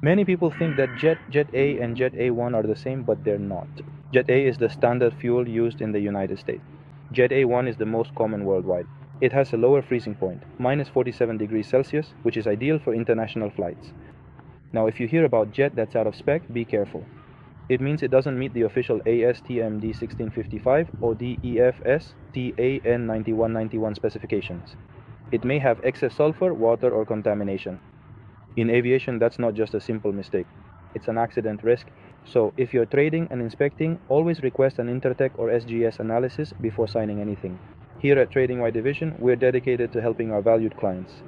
Many people think that Jet A and Jet A1 are the same, but they're not. Jet A is the standard fuel used in the United States. Jet A1 is the most common worldwide. It has a lower freezing point, minus 47 degrees Celsius, which is ideal for international flights. Now, if you hear about jet that's out of spec, be careful. It means it doesn't meet the official ASTM D1655 or DEFS TAN 9191 specifications. It may have excess sulfur, water, or contamination. In aviation, that's not just a simple mistake. It's an accident risk. So if you're trading and inspecting, always request an Intertech or SGS analysis before signing anything. Here at Trading Y Division, we're dedicated to helping our valued clients.